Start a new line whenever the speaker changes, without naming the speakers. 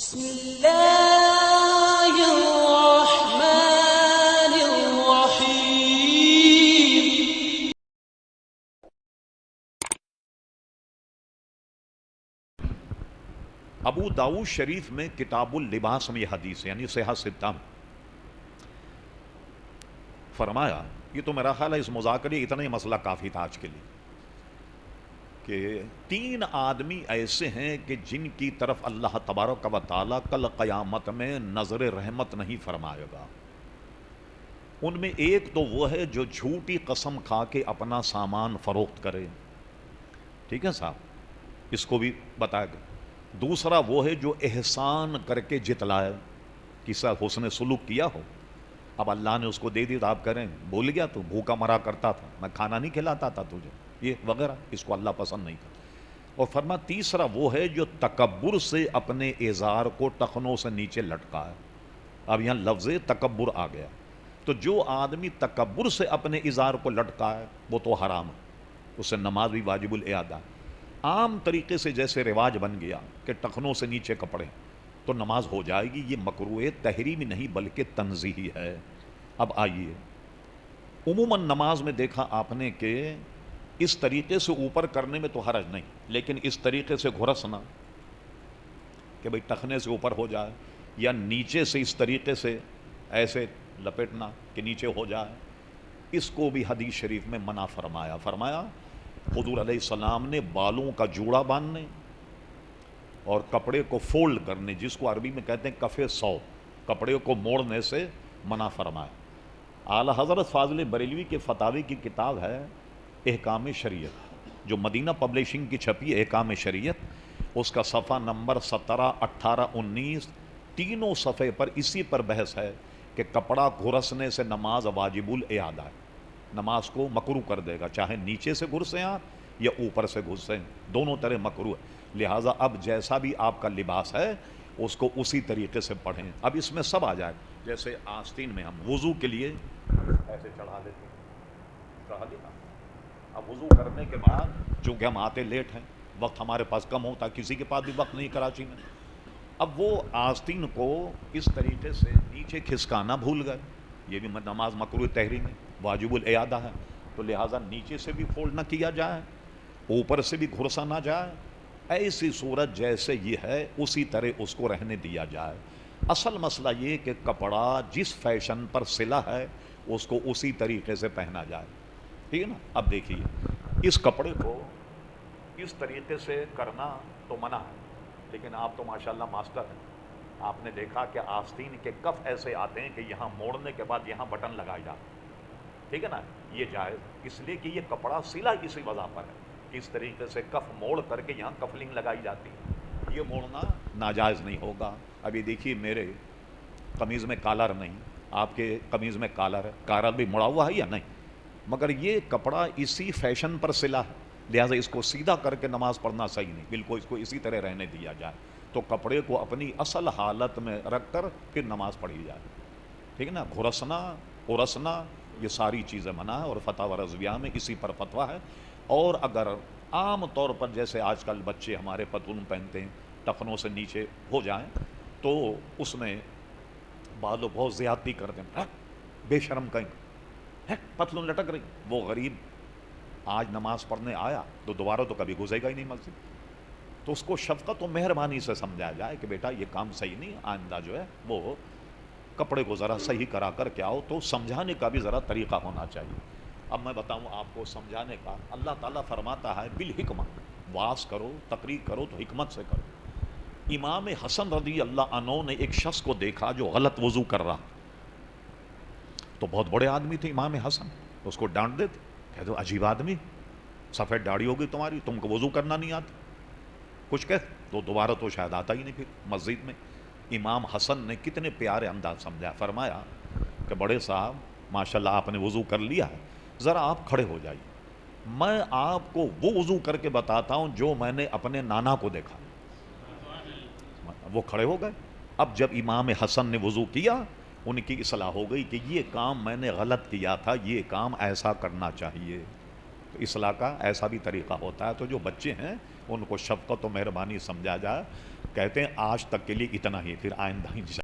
بسم الله الرحمن الرحيم.
ابو داؤد شریف میں کتاب اللباس میں یہ حدیث یعنی صحیح ستہ میں فرمایا، یہ تو میرا خیال ہے اس مذاکرے اتنا ہی مسئلہ کافی تھا آج کے لیے، کہ 3 آدمی ایسے ہیں کہ جن کی طرف اللہ تبارک و تعالیٰ کل قیامت میں نظر رحمت نہیں فرمائے گا۔ ان میں ایک تو وہ ہے جو جھوٹی قسم کھا کے اپنا سامان فروخت کرے، ٹھیک ہے صاحب، اس کو بھی بتایا گیا۔ دوسرا وہ ہے جو احسان کر کے جتلائے، کسی حسن سلوک کیا ہو، اب اللہ نے اس کو دے دی تو آپ کریں بھول گیا تو بھوکا مرا کرتا تھا، میں کھانا نہیں کھلاتا تھا تجھے، یہ وغیرہ، اس کو اللہ پسند نہیں کرتا۔ اور فرما تیسرا وہ ہے جو تکبر سے اپنے ازار کو ٹخنوں سے نیچے لٹکا ہے۔ اب یہاں لفظ تکبر آ گیا، تو جو آدمی تکبر سے اپنے ازار کو لٹکا ہے وہ تو حرام ہے، اس سے نماز بھی واجب الاعادہ ہے۔ عام طریقے سے جیسے رواج بن گیا کہ ٹخنوں سے نیچے کپڑے تو نماز ہو جائے گی، یہ مکروہ تحریمی نہیں بلکہ تنزیہی ہے۔ اب آئیے، عموماً نماز میں دیکھا آپ نے کہ اس طریقے سے اوپر کرنے میں تو حرج نہیں، لیکن اس طریقے سے گھرسنا کہ بھئی ٹخنے سے اوپر ہو جائے، یا نیچے سے اس طریقے سے ایسے لپیٹنا کہ نیچے ہو جائے، اس کو بھی حدیث شریف میں منع فرمایا حضور علیہ السلام نے بالوں کا جوڑا باندھنے اور کپڑے کو فولڈ کرنے، جس کو عربی میں کہتے ہیں کفے سو، کپڑے کو موڑنے سے منع فرمایا۔ اعلیٰ حضرت فاضل بریلوی کے فتاوی کی کتاب ہے احکام شریعت، جو مدینہ پبلشنگ کی چھپی ہے، احکام شریعت، اس کا صفحہ نمبر 17، 18، 19 تینوں صفحے پر اسی پر بحث ہے کہ کپڑا گھرسنے سے نماز واجب الاعادہ ہے، نماز کو مکروہ کر دے گا، چاہے نیچے سے گھسیں آپ یا اوپر سے گھسیں، دونوں طرح مکروہ ہے۔ لہٰذا اب جیسا بھی آپ کا لباس ہے اس کو اسی طریقے سے پڑھیں۔ اب اس میں سب آ جائے، جیسے آستین میں ہم وضو کے لیے ایسے چڑھا لیتے ہیں، چڑھا لیا۔ اب وضو کرنے کے بعد چونکہ ہم آتے لیٹ ہیں، وقت ہمارے پاس کم ہوتا، کسی کے پاس بھی وقت نہیں کراچی میں، اب وہ آستین کو اس طریقے سے نیچے کھسکانا بھول گئے، یہ بھی نماز مکروہ تحریم ہے، واجب الاعادہ ہے، تو لہٰذا نیچے سے بھی فولڈ نہ کیا جائے، اوپر سے بھی گھرسا نہ جائے، ایسی صورت جیسے یہ ہے اسی طرح اس کو رہنے دیا جائے۔ اصل مسئلہ یہ کہ کپڑا جس فیشن پر سلا ہے اس کو اسی طریقے سے پہنا جائے، ٹھیک ہے نا۔ اب دیکھیے، اس کپڑے کو اس طریقے سے کرنا تو منع ہے، لیکن آپ تو ماشاءاللہ ماسٹر ہیں، آپ نے دیکھا کہ آستین کے کف ایسے آتے ہیں کہ یہاں موڑنے کے بعد یہاں بٹن لگائے جاتے ہیں، ٹھیک ہے نا، یہ جائز، اس لیے کہ یہ کپڑا سلا اسی وجہ پر ہے، اس طریقے سے کف موڑ کر کے یہاں کفلنگ لگائی جاتی ہے، یہ موڑنا ناجائز نہیں ہوگا۔ ابھی دیکھیے میرے قمیض میں کالر نہیں، آپ کے قمیض میں کالر ہے، کالر بھی مڑا ہوا ہے یا نہیں، مگر یہ کپڑا اسی فیشن پر سلا ہے، لہٰذا اس کو سیدھا کر کے نماز پڑھنا صحیح نہیں، بالکل اس کو اسی طرح رہنے دیا جائے، تو کپڑے کو اپنی اصل حالت میں رکھ کر پھر نماز پڑھی جائے، ٹھیک ہے نا۔ گھرسنا، ارسنا، یہ ساری چیزیں منع ہے، اور فتاوی رضویہ میں اسی پر فتویٰ ہے۔ اور اگر عام طور پر جیسے آج کل بچے ہمارے پتلون پہنتے ہیں ٹخنوں سے نیچے ہو جائیں تو اس میں بعض لوگ بہت زیادتی کرتے ہیں، بے شرم کہیں پتلون لٹک رہی، وہ غریب آج نماز پڑھنے آیا تو دوبارہ تو کبھی گھسے گا ہی نہیں مسجد، تو اس کو شفقت و مہربانی سے سمجھایا جائے کہ بیٹا یہ کام صحیح نہیں، آئندہ جو ہے وہ کپڑے کو ذرا صحیح کرا کر کے آؤ، تو سمجھانے کا بھی ذرا طریقہ ہونا چاہیے۔ اب میں بتاؤں آپ کو سمجھانے کا، اللہ تعالیٰ فرماتا ہے بالحکمہ، واعظ کرو، تقریر کرو تو حکمت سے کرو۔ امام حسن رضی اللہ عنہ نے ایک شخص کو دیکھا جو غلط وضو کر رہا، تو بہت بڑے آدمی تھے امام حسن، اس کو ڈانٹ دیتے، کہہ دو عجیب آدمی، سفید داڑھی ہوگی تمہاری، تم کو وضو کرنا نہیں آتا، کچھ کہہ تو دوبارہ تو شاید آتا ہی نہیں پھر مسجد میں۔ امام حسن نے کتنے پیارے انداز سمجھا، فرمایا کہ بڑے صاحب ماشاءاللہ آپ نے وضو کر لیا ہے، ذرا آپ کھڑے ہو جائیے، میں آپ کو وہ وضو کر کے بتاتا ہوں جو میں نے اپنے نانا کو دیکھا۔ وہ کھڑے ہو گئے، اب جب امام حسن نے وضو کیا ان کی اصلاح ہو گئی کہ یہ کام میں نے غلط کیا تھا، یہ کام ایسا کرنا چاہیے، تو اصلاح کا ایسا بھی طریقہ ہوتا ہے۔ تو جو بچے ہیں ان کو شفقت و مہربانی سمجھا جائے، کہتے ہیں آج تک کے لیے اتنا ہی، پھر آئندہ انشاءاللہ